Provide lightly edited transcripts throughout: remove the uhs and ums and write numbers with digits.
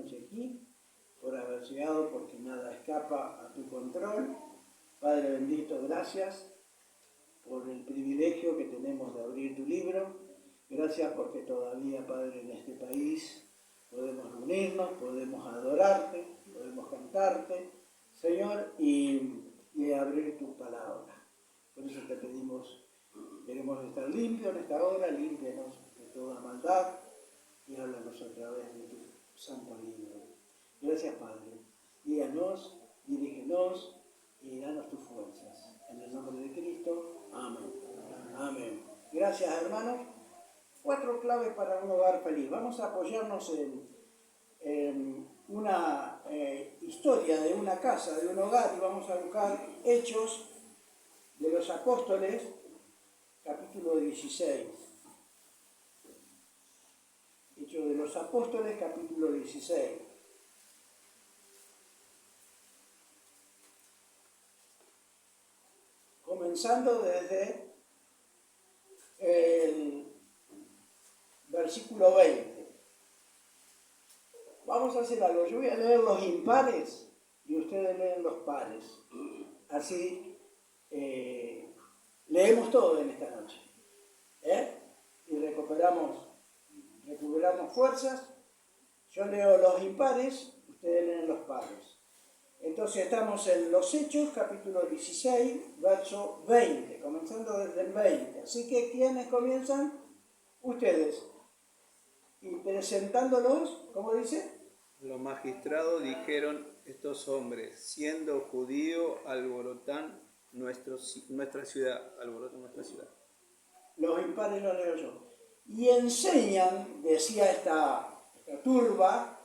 noche aquí, por haber llegado, porque nada escapa a tu control. Padre bendito, gracias por el privilegio que tenemos de abrir tu libro. Gracias porque todavía, Padre, en este país podemos reunirnos, podemos adorarte, podemos cantarte, Señor, y abrir tu palabra. Por eso te pedimos, queremos estar limpios en esta hora, límpianos de toda maldad y háblanos a través de tu santo libro. Gracias, Padre. Guíanos, dirígenos y danos tus fuerzas. En el nombre de Cristo, amén. Amén. Gracias, hermanos. 4 claves para un hogar feliz. Vamos a apoyarnos en una historia de una casa, de un hogar, y vamos a buscar Hechos de los Apóstoles, capítulo 16. Hechos de los Apóstoles, capítulo 16. Comenzando desde el versículo 20. Vamos a hacer algo. Yo voy a leer los impares y ustedes leen los pares. Así leemos todo en esta noche. Y recuperamos fuerzas. Yo leo los impares, ustedes leen los pares. Entonces estamos en los Hechos, capítulo 16, verso 20, comenzando desde el 20. Así que, ¿quiénes comienzan? Ustedes. Y presentándolos, ¿cómo dice? Los magistrados dijeron: estos hombres, siendo judíos, alborotan nuestra ciudad. Los impares los leo yo. Y enseñan, decía esta turba,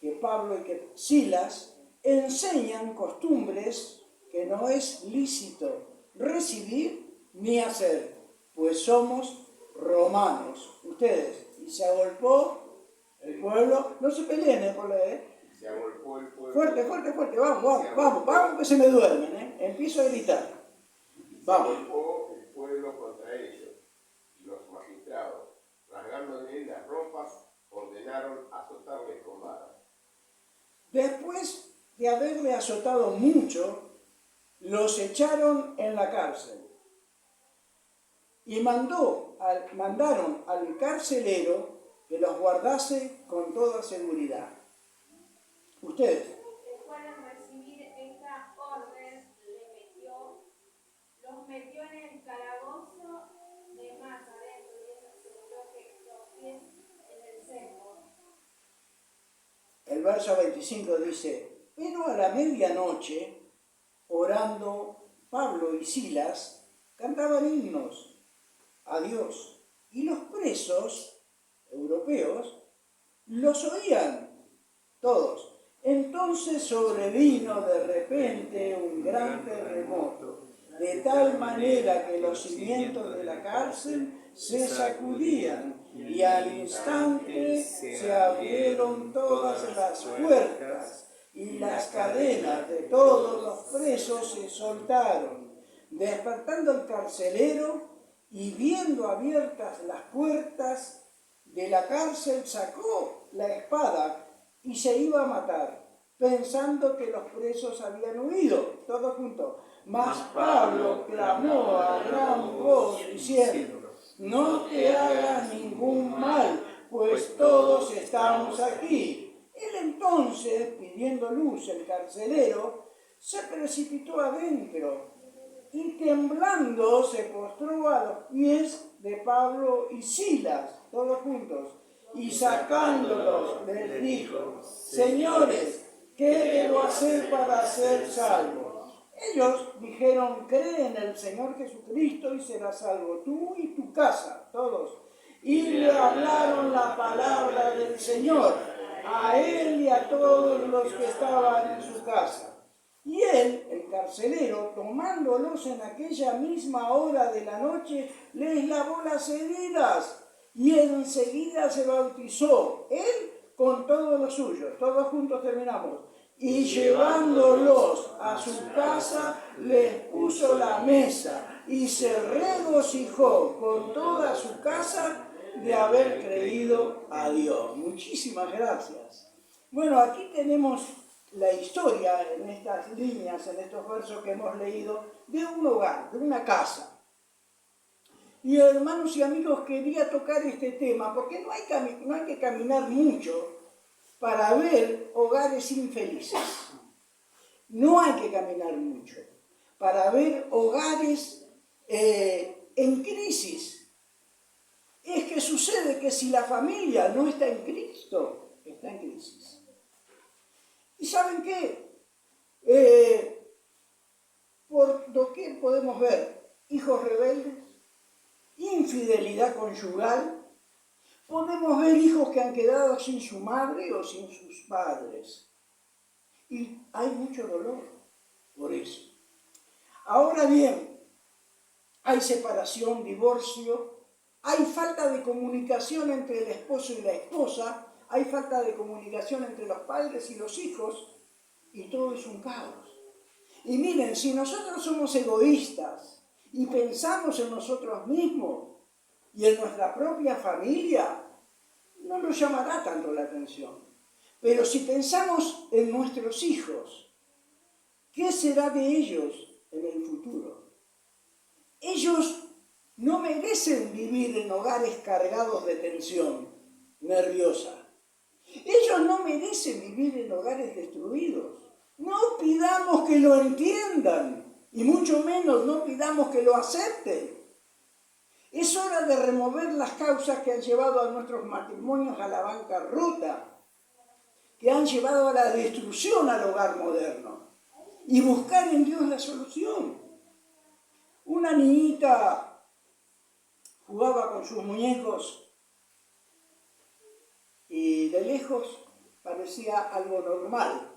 que Pablo y que Silas enseñan costumbres que no es lícito recibir ni hacer, pues somos romanos. Ustedes. Y se agolpó el pueblo. No se peleen, por leer. Se agolpó el pueblo. Fuerte. Vamos, que se me duermen, Empiezo a gritar. Vamos. Se agolpó el pueblo contra ellos, y los magistrados, rasgándole las ropas, ordenaron azotarles con varas. Después de haberle azotado mucho, los echaron en la cárcel y mandaron al carcelero que los guardase con toda seguridad. Ustedes. Después de recibir esta orden, los metió en el calabozo de más adentro y les aseguró que los pies en el cepo. El verso 25 dice: pero a la medianoche, orando, Pablo y Silas cantaban himnos a Dios, y los presos europeos los oían todos. Entonces sobrevino de repente un gran terremoto, de tal manera que los cimientos de la cárcel se sacudían, y al instante se abrieron todas las puertas, y las cadenas de todos los presos se soltaron. Despertando el carcelero y viendo abiertas las puertas de la cárcel, sacó la espada y se iba a matar, pensando que los presos habían huido, todos juntos. Mas Pablo clamó a gran voz diciendo: no te hagas ningún mal, pues todos estamos aquí. Él entonces, pidiendo luz, el carcelero se precipitó adentro y temblando se postró a los pies de Pablo y Silas, todos juntos, y sacándolos les dijo: señores, ¿qué debo hacer para ser salvo? Ellos dijeron: cree en el Señor Jesucristo y serás salvo tú y tu casa, todos. Y le hablaron la palabra del Señor a él y a todos los que estaban en su casa. Y él, el carcelero, tomándolos en aquella misma hora de la noche, les lavó las heridas y enseguida se bautizó, él con todos los suyos. Todos juntos terminamos. Y llevándolos a su casa, les puso la mesa y se regocijó con toda su casa de haber creído a Dios. Muchísimas gracias. Bueno, aquí tenemos la historia en estas líneas, en estos versos que hemos leído, de un hogar, de una casa. Y hermanos y amigos, quería tocar este tema porque no hay que caminar mucho para ver hogares infelices. No hay que caminar mucho para ver hogares en crisis. Es que sucede que si la familia no está en Cristo, está en crisis. ¿Y saben qué? Por doquier podemos ver hijos rebeldes, infidelidad conyugal, podemos ver hijos que han quedado sin su madre o sin sus padres. Y hay mucho dolor por eso. Ahora bien, hay separación, divorcio, hay falta de comunicación entre el esposo y la esposa, hay falta de comunicación entre los padres y los hijos, y todo es un caos. Y miren, si nosotros somos egoístas y pensamos en nosotros mismos y en nuestra propia familia, no nos llamará tanto la atención. Pero si pensamos en nuestros hijos, ¿qué será de ellos en el futuro? Ellos no merecen vivir en hogares cargados de tensión nerviosa. Ellos no merecen vivir en hogares destruidos. No pidamos que lo entiendan, y mucho menos no pidamos que lo acepten. Es hora de remover las causas que han llevado a nuestros matrimonios a la bancarrota, que han llevado a la destrucción al hogar moderno, y buscar en Dios la solución. Una niñita jugaba con sus muñecos y de lejos parecía algo normal.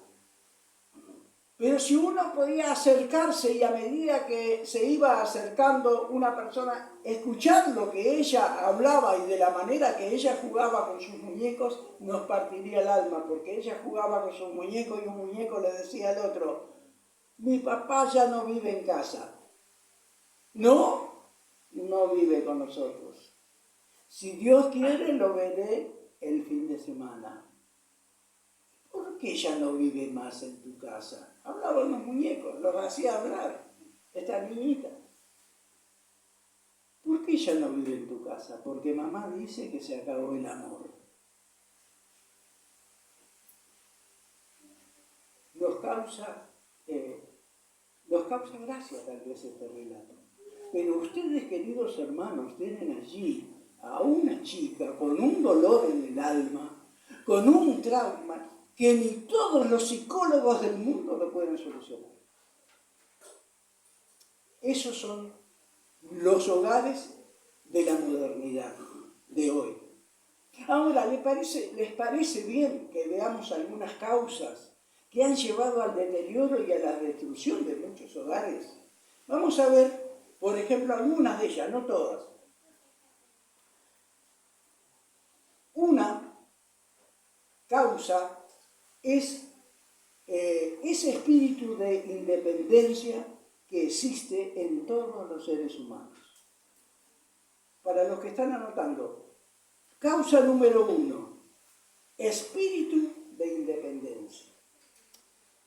Pero si uno podía acercarse y a medida que se iba acercando una persona, escuchar lo que ella hablaba y de la manera que ella jugaba con sus muñecos, nos partiría el alma, porque ella jugaba con sus muñecos y un muñeco le decía al otro: mi papá ya no vive en casa. No vive con nosotros. Si Dios quiere, lo veré el fin de semana. ¿Por qué ya no vive más en tu casa? Hablaban los muñecos, los hacía hablar esta niñita. ¿Por qué ya no vive en tu casa? Porque mamá dice que se acabó el amor. Nos causa gracia tal vez este relato. Pero ustedes, queridos hermanos, tienen allí a una chica con un dolor en el alma, con un trauma que ni todos los psicólogos del mundo lo pueden solucionar. Esos son los hogares de la modernidad de hoy. Ahora, ¿les parece bien que veamos algunas causas que han llevado al deterioro y a la destrucción de muchos hogares? Vamos a ver, por ejemplo, algunas de ellas, no todas. Una causa es ese espíritu de independencia que existe en todos los seres humanos. Para los que están anotando, causa número 1, espíritu de independencia.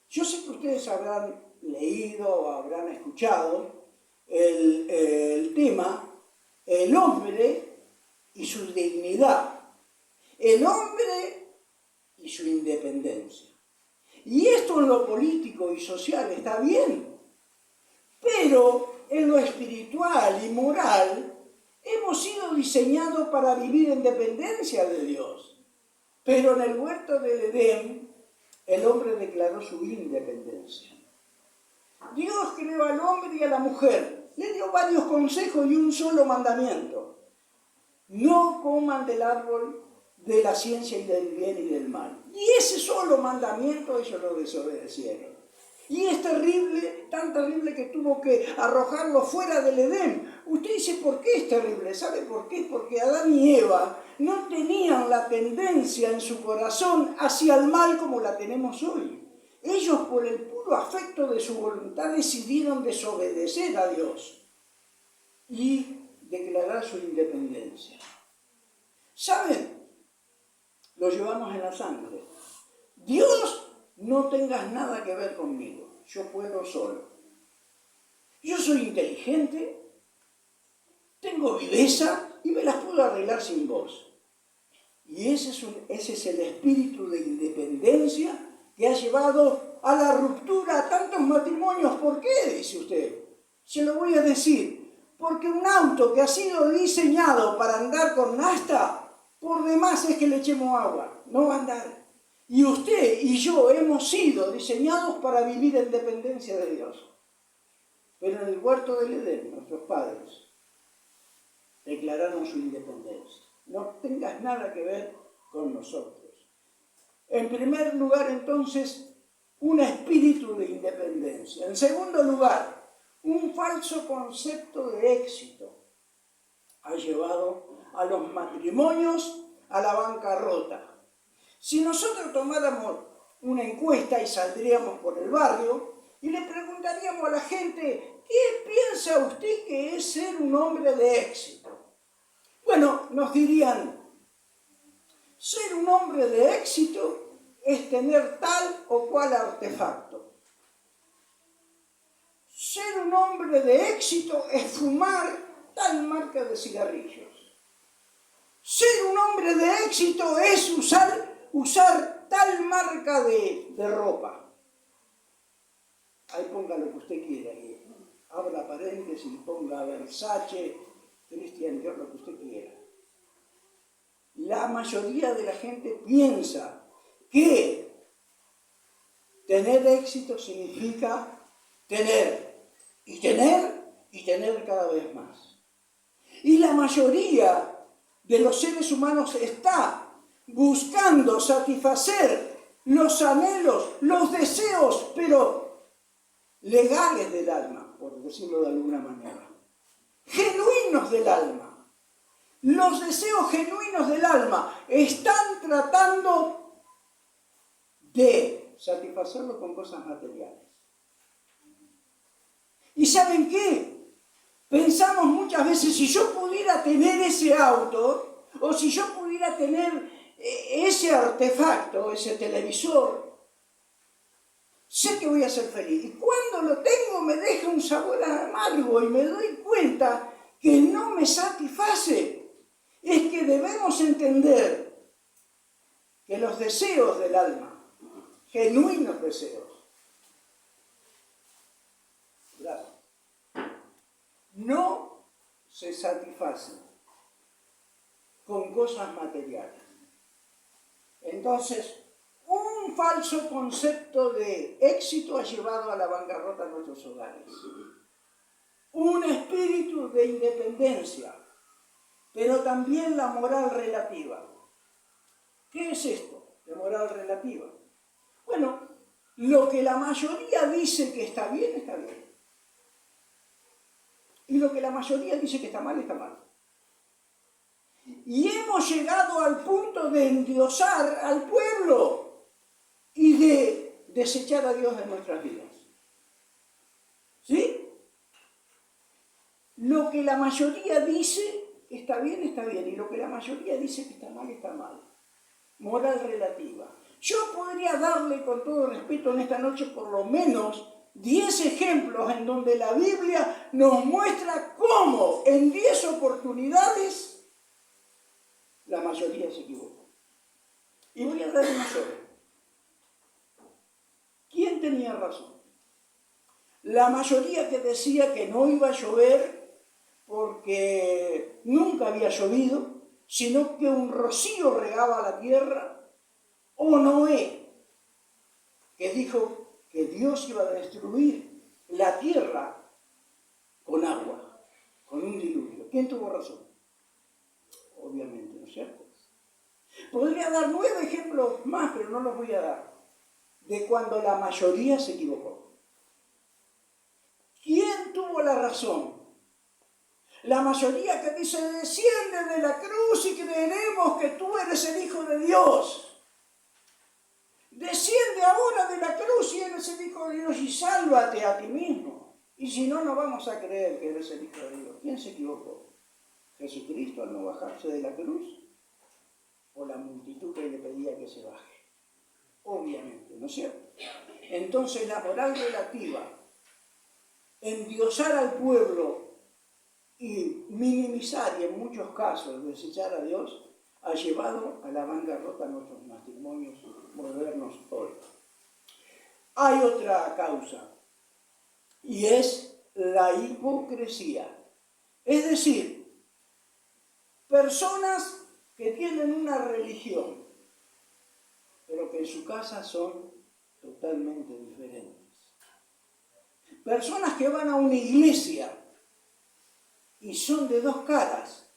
Yo sé que ustedes habrán leído o habrán escuchado el tema, el hombre y su dignidad, el hombre y su independencia. Y esto en lo político y social está bien, pero en lo espiritual y moral hemos sido diseñados para vivir en dependencia de Dios. Pero en el huerto del Edén, el hombre declaró su independencia. Dios creó al hombre y a la mujer, le dio varios consejos y un solo mandamiento: no coman del árbol de la ciencia y del bien y del mal. Y ese solo mandamiento ellos lo desobedecieron. Y es terrible, tan terrible que tuvo que arrojarlo fuera del Edén. Usted dice, ¿por qué es terrible? ¿Sabe por qué? Porque Adán y Eva no tenían la tendencia en su corazón hacia el mal como la tenemos hoy. Ellos, por el puro afecto de su voluntad, decidieron desobedecer a Dios y declarar su independencia. ¿Saben? Lo llevamos en la sangre. Dios, no tengas nada que ver conmigo, yo puedo solo. Yo soy inteligente, tengo viveza y me las puedo arreglar sin vos. Y ese es el espíritu de independencia que ha llevado a la ruptura a tantos matrimonios. ¿Por qué? Dice usted. Se lo voy a decir. Porque un auto que ha sido diseñado para andar con nafta, por demás es que le echemos agua, no va a andar. Y usted y yo hemos sido diseñados para vivir en dependencia de Dios. Pero en el huerto del Edén, nuestros padres declararon su independencia. No tengas nada que ver con nosotros. En primer lugar, entonces, un espíritu de independencia. En segundo lugar, un falso concepto de éxito ha llevado a los matrimonios a la bancarrota. Si nosotros tomáramos una encuesta y saldríamos por el barrio y le preguntaríamos a la gente, ¿qué piensa usted que es ser un hombre de éxito? Bueno, nos dirían, ser un hombre de éxito es tener tal o cual artefacto. Ser un hombre de éxito es fumar tal marca de cigarrillos. Ser un hombre de éxito es usar tal marca de ropa. Ahí ponga lo que usted quiera. Abra paréntesis y ponga Versace, Christian Dior, lo que usted quiera. La mayoría de la gente piensa que tener éxito significa tener y tener cada vez más. Y la mayoría de los seres humanos está buscando satisfacer los anhelos, los deseos, pero legales del alma, por decirlo de alguna manera, genuinos del alma. Los deseos genuinos del alma están tratando de satisfacerlo con cosas materiales. ¿Y saben qué? Pensamos muchas veces, si yo pudiera tener ese auto, o si yo pudiera tener ese artefacto, ese televisor, sé que voy a ser feliz. Y cuando lo tengo me deja un sabor amargo y me doy cuenta que no me satisface. Es que debemos entender que los deseos del alma, genuinos deseos, no se satisfacen con cosas materiales. Entonces, un falso concepto de éxito ha llevado a la bancarrota a nuestros hogares. Un espíritu de independencia, pero también la moral relativa. ¿Qué es esto de moral relativa? Bueno, lo que la mayoría dice que está bien, está bien. Y lo que la mayoría dice que está mal, está mal. Y hemos llegado al punto de endiosar al pueblo y de desechar a Dios de nuestras vidas. ¿Sí? Lo que la mayoría dice que está bien, está bien. Y lo que la mayoría dice que está mal, está mal. Moral relativa. Yo podría darle, con todo respeto, en esta noche por lo menos 10 ejemplos en donde la Biblia nos muestra cómo en 10 oportunidades la mayoría se equivocó. Y voy a dar una sola. ¿Quién tenía razón? La mayoría que decía que no iba a llover porque nunca había llovido, sino que un rocío regaba la tierra, o Noé, que dijo que Dios iba a destruir la tierra con agua, con un diluvio. ¿Quién tuvo razón? Obviamente, ¿no es cierto? Podría dar 9 ejemplos más, pero no los voy a dar, de cuando la mayoría se equivocó. ¿Quién tuvo la razón? La mayoría que dice, desciende de la cruz y creeremos que tú eres el Hijo de Dios. Desciende ahora de la cruz y eres el Hijo de Dios y sálvate a ti mismo. Y si no, no vamos a creer que eres el Hijo de Dios. ¿Quién se equivocó? ¿Jesucristo al no bajarse de la cruz? ¿O la multitud que le pedía que se baje? obviamente, ¿no es cierto? Entonces la moral relativa, endiosar al pueblo y minimizar y en muchos casos desechar a Dios, ha llevado a la bancarrota a nuestros matrimonios modernos hoy. Hay otra causa, y es la hipocresía. Es decir, personas que tienen una religión, pero que en su casa son totalmente diferentes. Personas que van a una iglesia y son de dos caras.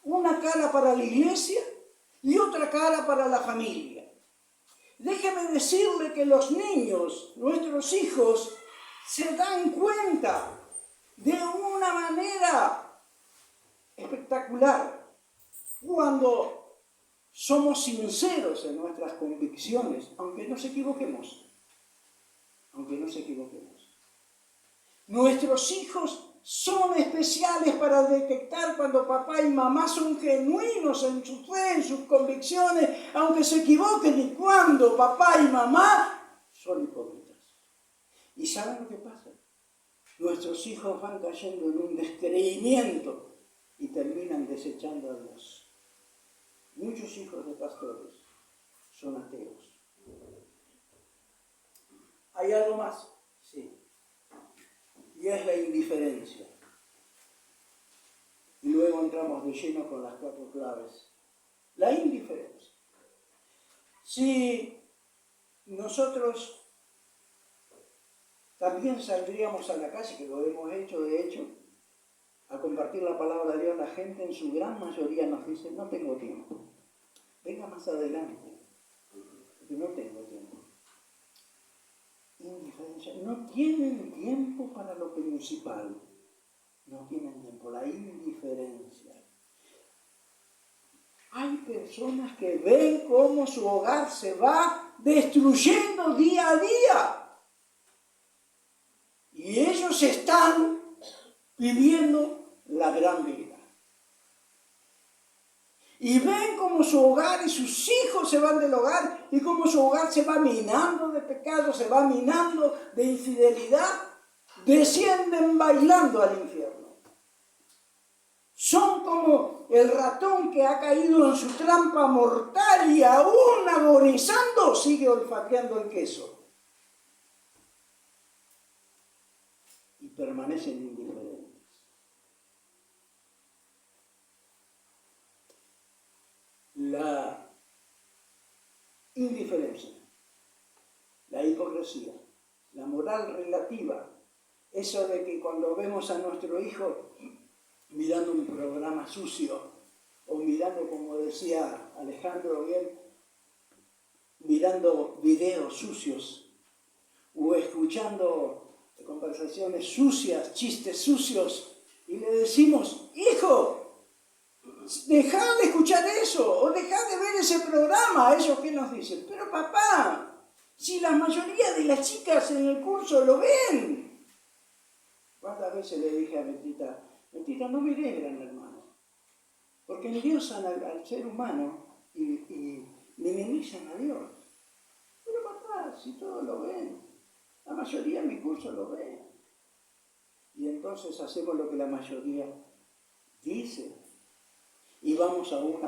Una cara para la iglesia y otra cara para la familia. Déjeme decirle que los niños, nuestros hijos, se dan cuenta de una manera espectacular cuando somos sinceros en nuestras convicciones, aunque nos equivoquemos. Aunque nos equivoquemos. Nuestros hijos son especiales para detectar cuando papá y mamá son genuinos en su fe, en sus convicciones, aunque se equivoquen, y cuando papá y mamá son hipócritas. ¿Y saben lo que pasa? Nuestros hijos van cayendo en un descreimiento y terminan desechando a Dios. Muchos hijos de pastores son ateos. ¿Hay algo más? Sí. Y es la indiferencia. Y luego entramos de lleno con las 4 claves. La indiferencia. Si nosotros también saldríamos a la calle, que lo hemos hecho de hecho, a compartir la palabra de Dios, la gente en su gran mayoría nos dice: no tengo tiempo. Venga más adelante, porque no tengo tiempo. Indiferencia. No tienen tiempo para lo principal. No tienen tiempo. La indiferencia. Hay personas que ven cómo su hogar se va destruyendo día a día. Y ellos están viviendo la gran vida. Y ven cómo su hogar y sus hijos se van del hogar y cómo su hogar se va minando de pecado, se va minando de infidelidad, descienden bailando al infierno. Son como el ratón que ha caído en su trampa mortal y aún agonizando sigue olfateando el queso. Y permanecen indiferentes. La indiferencia, la hipocresía, la moral relativa, eso de que cuando vemos a nuestro hijo mirando un programa sucio, o mirando, como decía Alejandro bien, mirando videos sucios, o escuchando conversaciones sucias, chistes sucios, y le decimos: hijo, dejá de escuchar eso, o dejá de ver ese programa. Ellos que nos dicen: pero papá, si la mayoría de las chicas en el curso lo ven. ¿Cuántas veces le dije a Betita: Betita, no miré Gran Hermano, porque endiosan al ser humano y minimizan a Dios? Pero papá, si todos lo ven, la mayoría en mi curso lo ven. Y entonces hacemos lo que la mayoría dice. Y vamos a un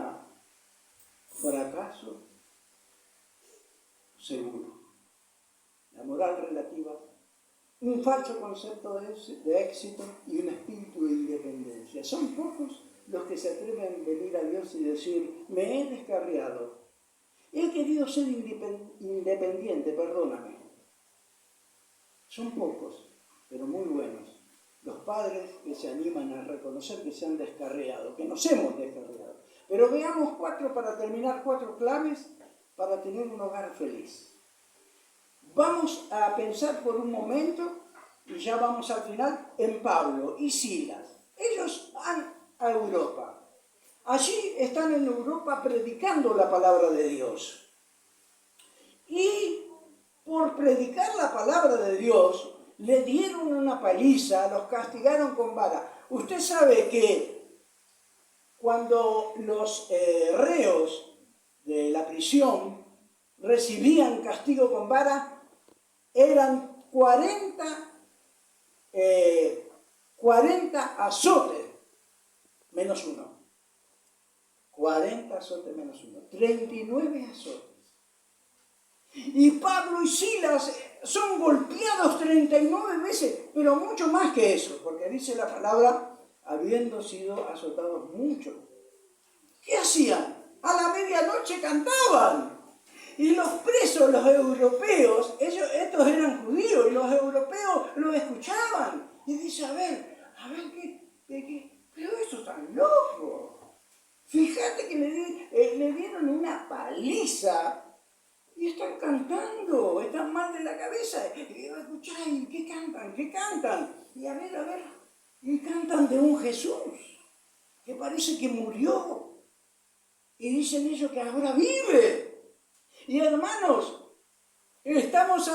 fracaso seguro. La moral relativa, un falso concepto de éxito y un espíritu de independencia. Son pocos los que se atreven a venir a Dios y decir: me he descarriado, he querido ser independiente, perdóname. Son pocos, pero muy buenos los padres que se animan a reconocer que se han descarriado, que nos hemos descarriado. Pero veamos 4 para terminar, 4 claves para tener un hogar feliz. Vamos a pensar por un momento, y ya vamos al final, en Pablo y Silas. Ellos van a Europa. Allí están en Europa predicando la palabra de Dios. Y por predicar la palabra de Dios, le dieron una paliza, los castigaron con vara. Usted sabe que cuando los reos de la prisión recibían castigo con vara, eran 40 azotes menos uno. 40 azotes menos uno. 39 azotes. Y Pablo y Silas son golpeados 39 veces, pero mucho más que eso, porque dice la palabra, habiendo sido azotados mucho. ¿Qué hacían? A la medianoche cantaban. Y los presos, los europeos, estos eran judíos, y los europeos los escuchaban. Y dice, a ver, pero estos están locos. Fíjate que le dieron una paliza y están cantando, están mal de la cabeza. Y escucháis, ¿qué cantan? ¿Qué cantan? Y a ver, y cantan de un Jesús que parece que murió. Y dicen ellos que ahora vive. Y hermanos, hermanos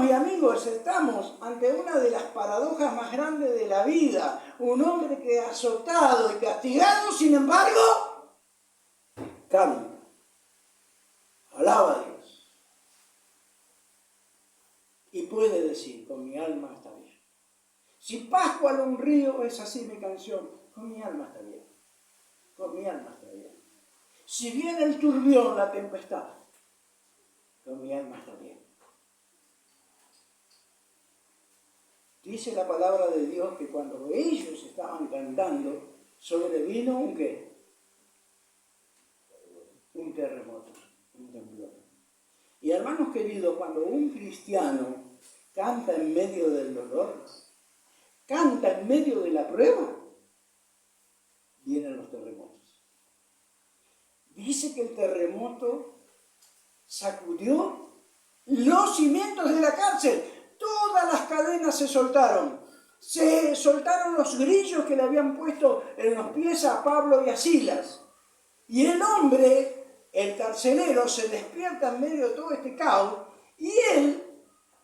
y amigos, estamos ante una de las paradojas más grandes de la vida. Un hombre que es azotado y castigado, sin embargo, canta, alaba a Dios. Y puede decir, con mi alma está bien. Si Pascua a un río, es así mi canción, con mi alma está bien. Con mi alma está bien. Si viene el turbión, la tempestad, con mi alma está bien. Dice la palabra de Dios que cuando ellos estaban cantando, sobrevino un ¿qué? Un terremoto, un temblor. Y hermanos queridos, cuando un cristiano canta en medio del dolor, canta en medio de la prueba, vienen los terremotos. Dice que el terremoto sacudió los cimientos de la cárcel. Todas las cadenas se soltaron los grillos que le habían puesto en los pies a Pablo y a Silas. Y el hombre, el carcelero, se despierta en medio de todo este caos y él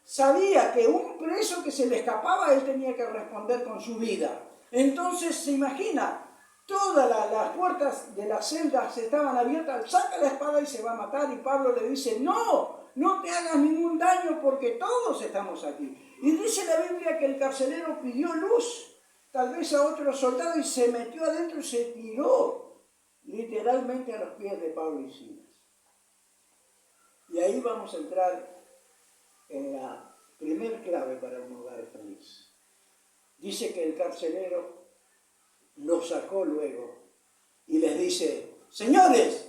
sabía que un preso que se le escapaba, él tenía que responder con su vida. Entonces se imagina, todas las puertas de las celdas estaban abiertas, saca la espada y se va a matar, y Pablo le dice, no te hagas ningún daño porque todos estamos aquí. Y dice la Biblia que el carcelero pidió luz, tal vez a otro soldado, y se metió adentro y se tiró literalmente a los pies de Pablo y Silas. Y ahí vamos a entrar en la primer clave para un hogar feliz. Dice que el carcelero lo sacó luego y les dice, señores,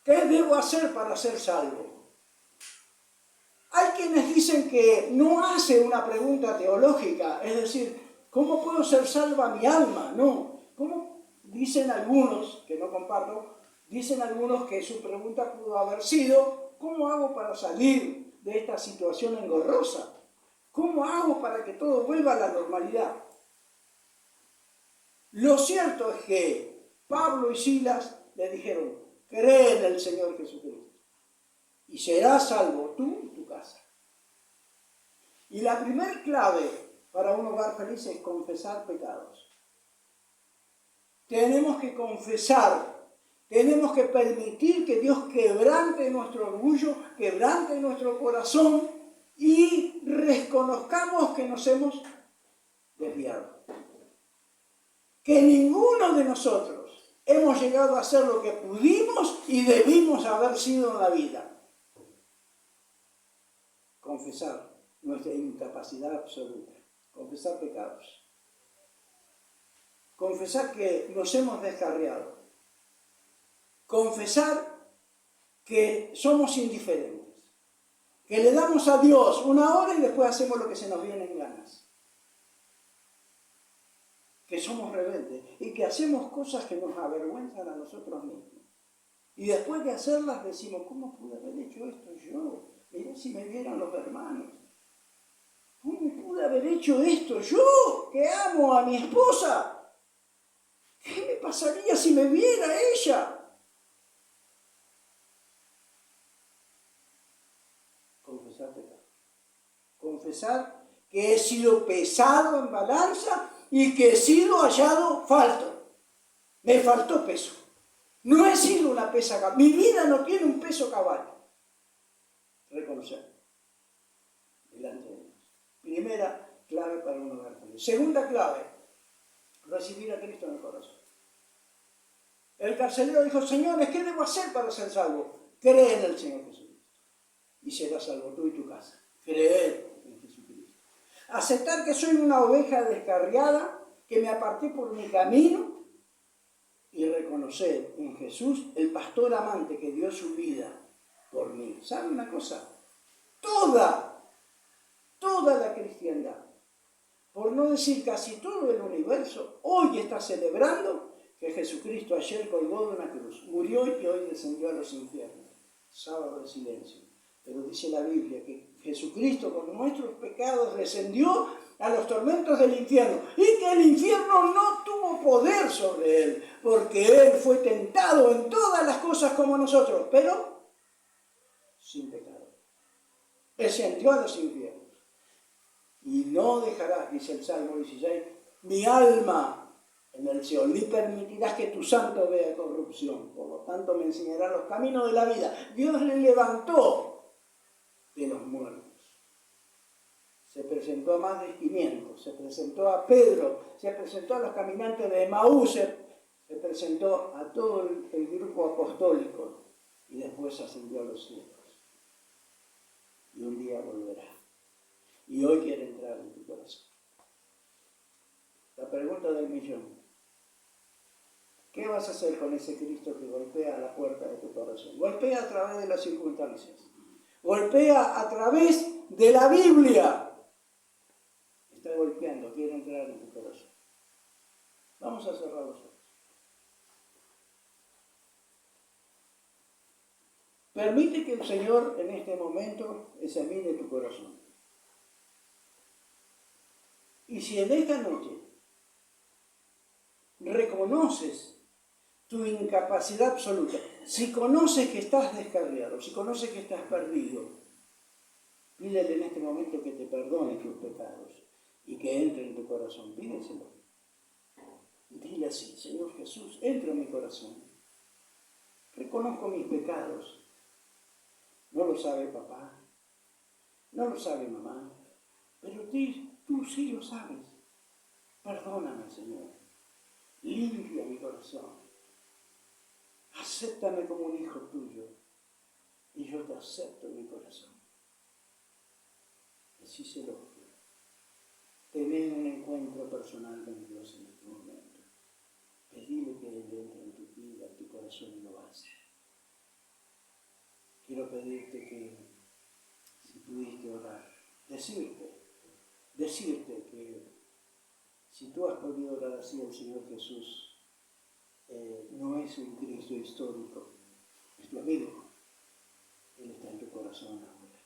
¿qué debo hacer para ser salvo? Hay quienes dicen que no hace una pregunta teológica, es decir, ¿cómo puedo ser salva mi alma? No, ¿cómo? Dicen algunos, que no comparto, dicen algunos que su pregunta pudo haber sido, ¿cómo hago para salir de esta situación engorrosa? ¿Cómo hago para que todo vuelva a la normalidad? Lo cierto es que Pablo y Silas le dijeron, cree en el Señor Jesucristo y serás salvo tú y tu casa. Y la primer clave para un hogar feliz es confesar pecados. Tenemos que confesar, tenemos que permitir que Dios quebrante nuestro orgullo, quebrante nuestro corazón y reconozcamos que nos hemos desviado. Que ninguno de nosotros hemos llegado a hacer lo que pudimos y debimos haber sido en la vida. Confesar nuestra incapacidad absoluta, confesar pecados, confesar que nos hemos descarriado, confesar que somos indiferentes, que le damos a Dios una hora y después hacemos lo que se nos viene en ganas. Que somos rebeldes y que hacemos cosas que nos avergüenzan a nosotros mismos. Y después de hacerlas decimos, ¿cómo pude haber hecho esto yo? Mirá si me vieran los hermanos. ¿Cómo pude haber hecho esto yo, que amo a mi esposa? ¿Qué me pasaría si me viera ella? Confesar pecado. Confesar que he sido pesado en balanza y que he sido hallado falto. Me faltó peso. No he sido una pesa cabal. Mi vida no tiene un peso cabal. Reconocer delante de Dios. Primera clave para un hogar feliz. Segunda clave, recibir a Cristo en el corazón. El carcelero dijo, señores, ¿qué debo hacer para ser salvo? Cree en el Señor Jesucristo y serás salvo tú y tu casa. Creer en Jesucristo. Aceptar que soy una oveja descarriada, que me aparté por mi camino y reconocer en Jesús el pastor amante que dio su vida por mí. ¿Sabe una cosa? Toda la cristiandad, por no decir casi todo el universo, hoy está celebrando que Jesucristo ayer colgó de una cruz, murió y que hoy descendió a los infiernos. Sábado de silencio. Pero dice la Biblia que Jesucristo con nuestros pecados descendió a los tormentos del infierno y que el infierno no tuvo poder sobre él, porque él fue tentado en todas las cosas como nosotros, pero sin pecado. Descendió a los infiernos. Y no dejarás, dice el Salmo 16, mi alma en el Seol, ni permitirás que tu santo vea corrupción. Por lo tanto me enseñará los caminos de la vida. Dios le levantó de los muertos. Se presentó a más de 500, se presentó a Pedro, se presentó a los caminantes de Emaús, se presentó a todo el grupo apostólico y después ascendió a los cielos. Y un día volverá. Y hoy quiere entrar en tu corazón. La pregunta del millón. ¿Qué vas a hacer con ese Cristo que golpea a la puerta de tu corazón? Golpea a través de las circunstancias. Golpea a través de la Biblia. Está golpeando, quiere entrar en tu corazón. Vamos a cerrar los ojos. Permite que el Señor en este momento examine tu corazón. Y si en esta noche reconoces tu incapacidad absoluta, si conoces que estás descarriado, si conoces que estás perdido, pídele en este momento que te perdone tus pecados y que entre en tu corazón. Pídeselo. Dile así, Señor Jesús, entra en mi corazón. Reconozco mis pecados. No lo sabe papá, no lo sabe mamá, pero tú sí lo sabes. Perdóname, Señor. Limpia mi corazón. Acéptame como un hijo tuyo y yo te acepto en mi corazón. Decíselo. Tener un encuentro personal con Dios en este momento. Pedile que Él entre en tu vida, en tu corazón y lo va a hacer. Quiero pedirte que, si pudiste orar, decirte que si tú has podido orar así al Señor Jesús, no es un Cristo histórico, es tu amigo. Él está en tu corazón ahora.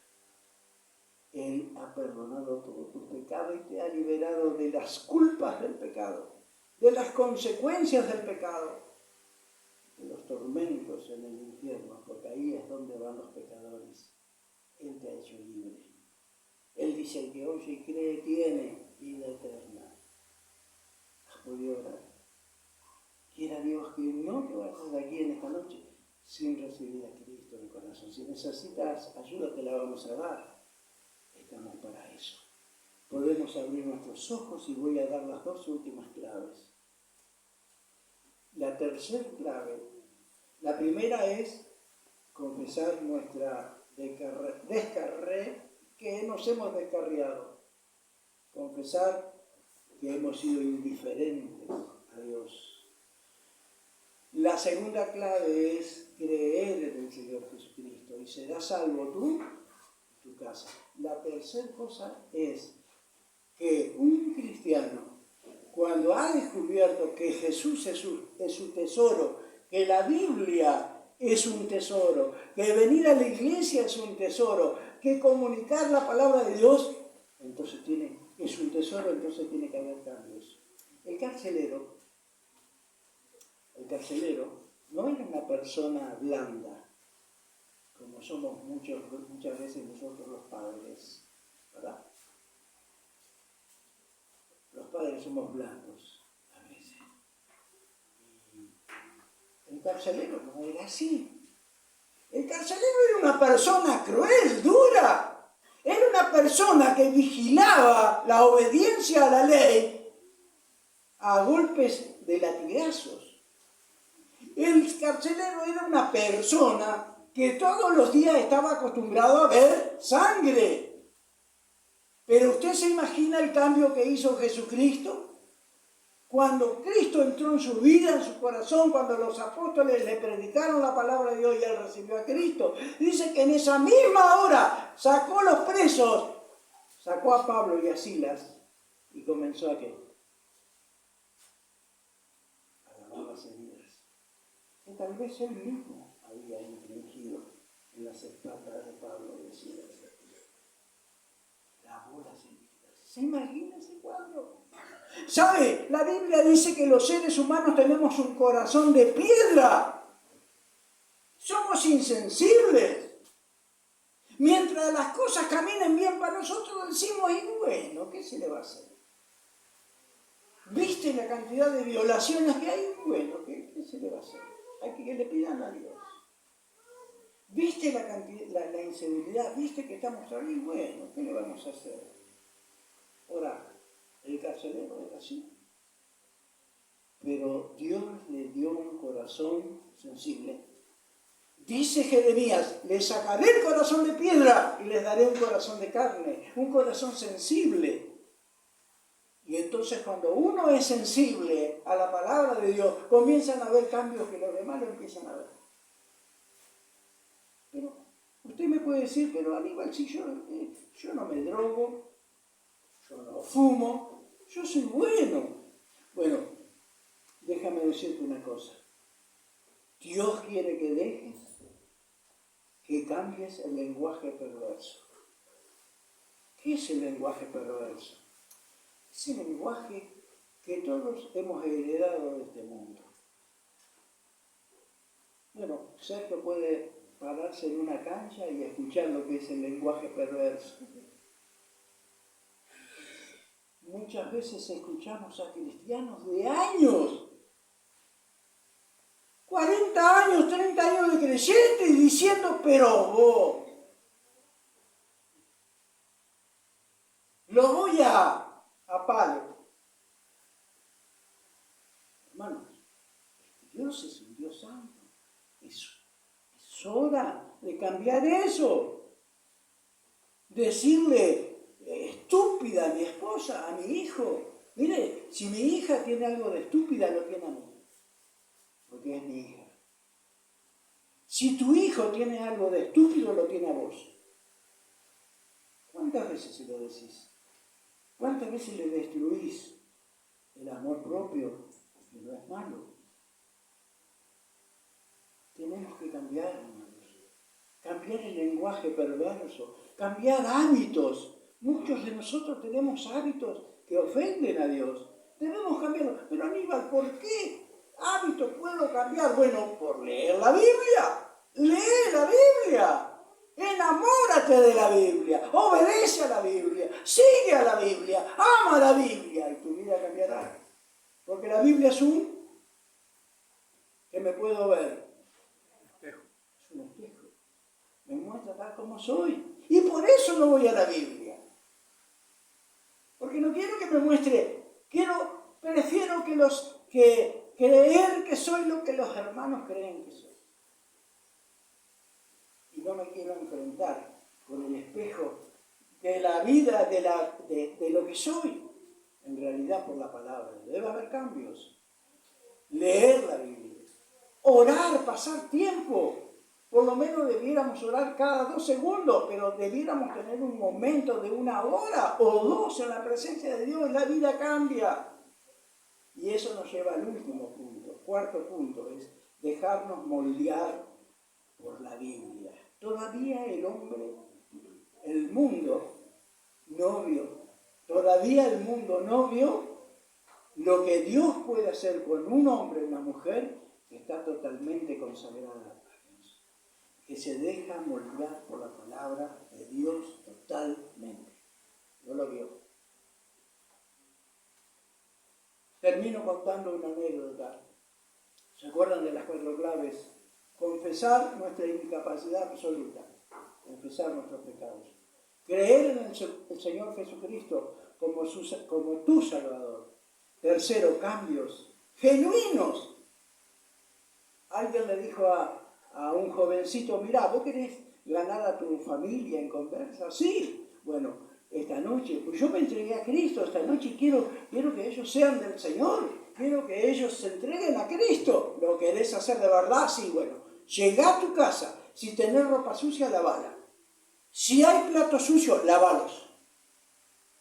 Él ha perdonado todo tu pecado y te ha liberado de las culpas del pecado, de las consecuencias del pecado, de los tormentos en el infierno, porque ahí es donde van los pecadores. Él te ha hecho libre. Él dice, el que oye y cree tiene vida eterna. ¿Has podido orar? Quiera Dios que no te vayas de aquí en esta noche sin recibir a Cristo en el corazón. Si necesitas ayuda, te la vamos a dar. Estamos para eso. Podemos abrir nuestros ojos y voy a dar las dos últimas claves. La tercera clave, la primera es confesar nuestra que nos hemos descarriado. Confesar que hemos sido indiferentes a Dios. La segunda clave es creer en el Señor Jesucristo y serás salvo tú y tu casa. La tercera cosa es que un cristiano, cuando ha descubierto que Jesús es su tesoro, que la Biblia es un tesoro, que venir a la iglesia es un tesoro, que comunicar la palabra de Dios, entonces es un tesoro, entonces tiene que haber cambios. El carcelero no era una persona blanda, como somos muchas veces nosotros los padres, ¿verdad? Los padres somos blandos a veces. Y el carcelero no era así. El carcelero era una persona cruel, dura. Era una persona que vigilaba la obediencia a la ley a golpes de latigazos. El carcelero era una persona que todos los días estaba acostumbrado a ver sangre. Pero usted se imagina el cambio que hizo Jesucristo. Cuando Cristo entró en su vida, en su corazón, cuando los apóstoles le predicaron la palabra de Dios y él recibió a Cristo, dice que en esa misma hora sacó los presos, sacó a Pablo y a Silas y comenzó a ¿qué? A lavar las heridas. Que tal vez él mismo había infligido en las espaldas de Pablo y de Silas. Lavó las heridas. ¿Se imagina ese cuadro? ¿Sabe? La Biblia dice que los seres humanos tenemos un corazón de piedra. Somos insensibles. Mientras las cosas caminen bien para nosotros, decimos, y bueno, ¿qué se le va a hacer? ¿Viste la cantidad de violaciones que hay? Bueno, ¿qué se le va a hacer? Hay que le pidan a Dios. ¿Viste la inseguridad? ¿Viste que estamos ahí? Bueno, ¿qué le vamos a hacer? Orar. El carcelero era así. Pero Dios le dio un corazón sensible. Dice Jeremías, les sacaré el corazón de piedra y les daré un corazón de carne, un corazón sensible. Y entonces cuando uno es sensible a la palabra de Dios, comienzan a haber cambios que los demás lo empiezan a ver. Pero usted me puede decir, pero Aníbal, si yo no me drogo, yo no fumo, yo soy bueno. Bueno, déjame decirte una cosa. Dios quiere que dejes, que cambies el lenguaje perverso. ¿Qué es el lenguaje perverso? Es el lenguaje que todos hemos heredado de este mundo. Bueno, Sergio puede pararse en una cancha y escuchar lo que es el lenguaje perverso. Muchas veces escuchamos a cristianos de años, 40 años, 30 años de creyente, diciendo, pero vos, lo voy a palo. Hermanos, Dios es un Dios santo. Es hora de cambiar eso. Decirle, estúpida a mi esposa, a mi hijo. Mire, si mi hija tiene algo de estúpida, lo tiene a mí. Porque es mi hija. Si tu hijo tiene algo de estúpido, lo tiene a vos. ¿Cuántas veces se lo decís? ¿Cuántas veces le destruís el amor propio? Que no es malo. Tenemos que cambiar, hermanos. Cambiar el lenguaje perverso. Cambiar hábitos. Muchos de nosotros tenemos hábitos que ofenden a Dios. Debemos cambiarlos. Pero Aníbal, ¿por qué hábitos puedo cambiar? Bueno, por leer la Biblia. Lee la Biblia. Enamórate de la Biblia. Obedece a la Biblia. Sigue a la Biblia. Ama la Biblia. Y tu vida cambiará. Porque la Biblia es que me puedo ver. Espejo. Es un espejo. Me muestra tal como soy. Y por eso no voy a la Biblia. Porque no quiero que me muestre. Prefiero que creer que soy lo que los hermanos creen que soy. Y no me quiero enfrentar con el espejo de la vida, de lo que soy. En realidad por la palabra. Debe haber cambios. Leer la Biblia. Orar, pasar tiempo. Por lo menos debiéramos orar cada 2 segundos, pero debiéramos tener un momento de 1 hora o 2 en la presencia de Dios. La vida cambia. Y eso nos lleva al último punto. 4º punto es dejarnos moldear por la Biblia. Todavía el mundo no vio lo que Dios puede hacer con un hombre y una mujer que está totalmente consagrada a Dios, que se deja moldear por la palabra de Dios totalmente. No lo vio. Termino contando una anécdota. ¿Se acuerdan de las 4 claves? Confesar nuestra incapacidad absoluta, confesar nuestros pecados. Creer en el Señor Jesucristo como tu Salvador. Tercero, cambios genuinos. Alguien le dijo a un jovencito, mirá, ¿vos querés ganar a tu familia en conversa? Sí. Bueno, esta noche, pues yo me entregué a Cristo, esta noche quiero que ellos sean del Señor, quiero que ellos se entreguen a Cristo. ¿Lo querés hacer de verdad? Sí, bueno. Llegá a tu casa, si tenés ropa sucia, lavala. Si hay platos sucios, lavalos.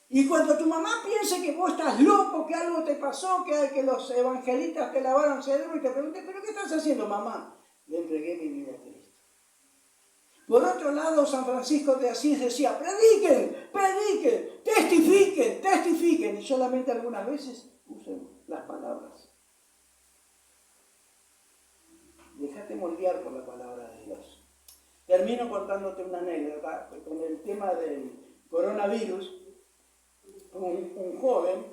Y cuando tu mamá piense que vos estás loco, que algo te pasó, que los evangelistas te lavaron el cerebro y te pregunten, ¿pero qué estás haciendo, mamá? Le entregué mi vida a Cristo. Por otro lado, San Francisco de Asís decía, prediquen, prediquen, testifiquen, testifiquen. Y solamente algunas veces usen las palabras. Déjate moldear por la palabra de Dios. Termino contándote una anécdota con el tema del coronavirus. Un joven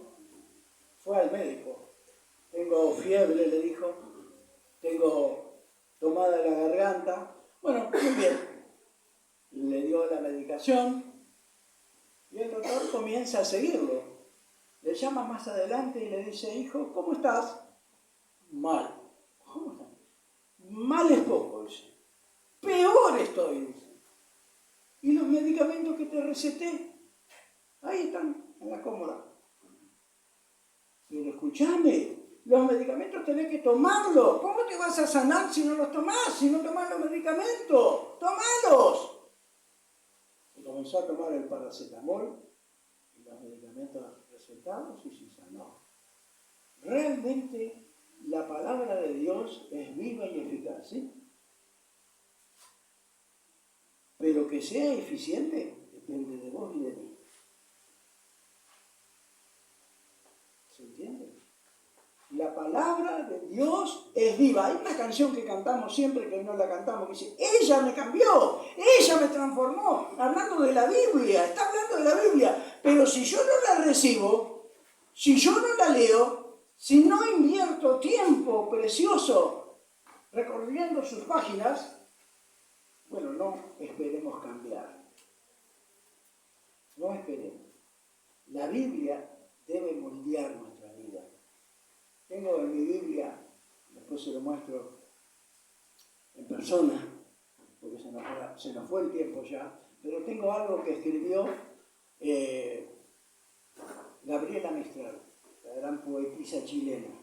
fue al médico. Tengo fiebre, le dijo. Tengo tomada la garganta. Bueno, muy bien. Le dio la medicación y el doctor comienza a seguirlo. Le llama más adelante y le dice, hijo, ¿cómo estás? Mal. ¿Cómo estás? Mal es poco, dice. Peor estoy, dice. ¿Y los medicamentos que te receté? Ahí están, en la cómoda. Pero escúchame, los medicamentos tenés que tomarlos. ¿Cómo te vas a sanar si no los tomás? Si no tomás los medicamentos, ¡tomalos! Y comenzó a tomar el paracetamol y los medicamentos recetados y se sanó. Realmente la palabra de Dios es viva y eficaz, ¿sí? Pero que sea eficiente depende de vos y de mí. ¿Se entiende? La palabra de Dios es viva. Hay una canción que cantamos siempre, que no la cantamos, que dice, ella me cambió, ella me transformó. Hablando de la Biblia, está hablando de la Biblia. Pero si yo no la recibo, si yo no la leo, si no invierto tiempo precioso recorriendo sus páginas, bueno, no esperemos cambiar. No esperemos. La Biblia debe moldear nuestra vida. Tengo en mi Biblia, después se lo muestro en persona, porque se nos fue el tiempo ya, pero tengo algo que escribió Gabriela Mistral, la gran poetisa chilena.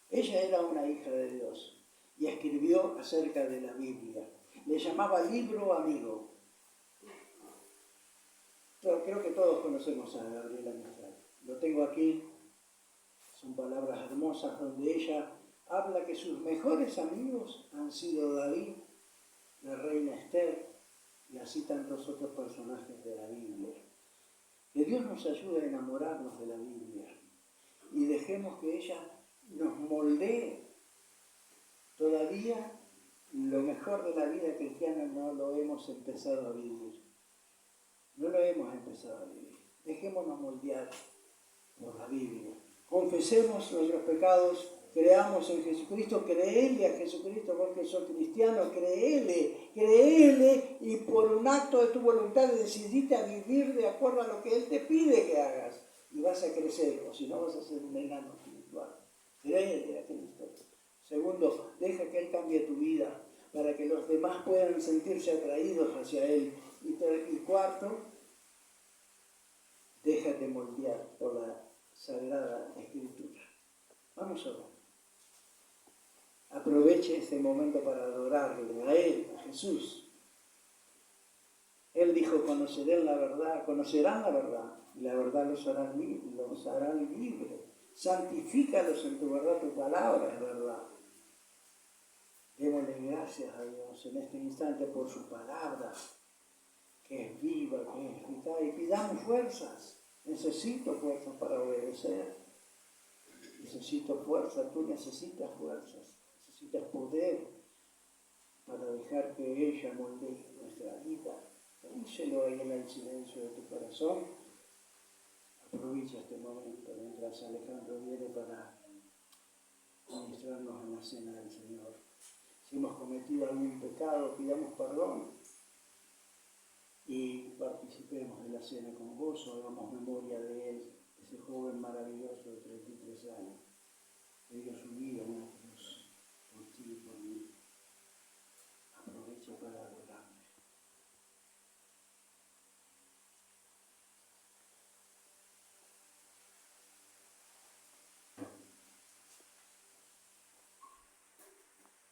Ella era una hija de Dios y escribió acerca de la Biblia. Le llamaba libro amigo. Creo que todos conocemos a Gabriela Mistral. Lo tengo aquí. Son palabras hermosas donde ella habla que sus mejores amigos han sido David, la reina Esther y así tantos otros personajes de la Biblia. Que Dios nos ayude a enamorarnos de la Biblia y dejemos que ella nos moldee. Todavía lo mejor de la vida cristiana no lo hemos empezado a vivir. No lo hemos empezado a vivir. Dejémonos moldear por la Biblia. Confesemos nuestros pecados, creamos en Jesucristo, creele a Jesucristo, vos que sos cristiano, creele y por un acto de tu voluntad decidiste a vivir de acuerdo a lo que Él te pide que hagas y vas a crecer, o si no vas a ser un enano espiritual. Créele a Cristo. Segundo, deja que Él cambie tu vida para que los demás puedan sentirse atraídos hacia Él. Y cuarto, déjate moldear por la Sagrada Escritura. Vamos a orar. Aproveche este momento para adorarle a Él, a Jesús. Él dijo, conocerán la verdad, y la verdad los hará libres. Santifícalos en tu verdad, tu palabra es verdad. Démosle gracias a Dios en este instante por su palabra, que es viva, que es vital, y pidamos fuerzas. Necesito fuerzas para obedecer. Necesito fuerza, tú necesitas fuerzas. Necesitas poder para dejar que ella moldee nuestra vida. Díselo ahí en el silencio de tu corazón. Aprovecha este momento mientras Alejandro viene para ministrarnos en la cena del Señor. Si hemos cometido algún pecado, pidamos perdón y participemos de la cena con gozo, hagamos memoria de él, ese joven maravilloso de 33 años, que dio su vida en una cruz por ti y por mí. Aprovecho para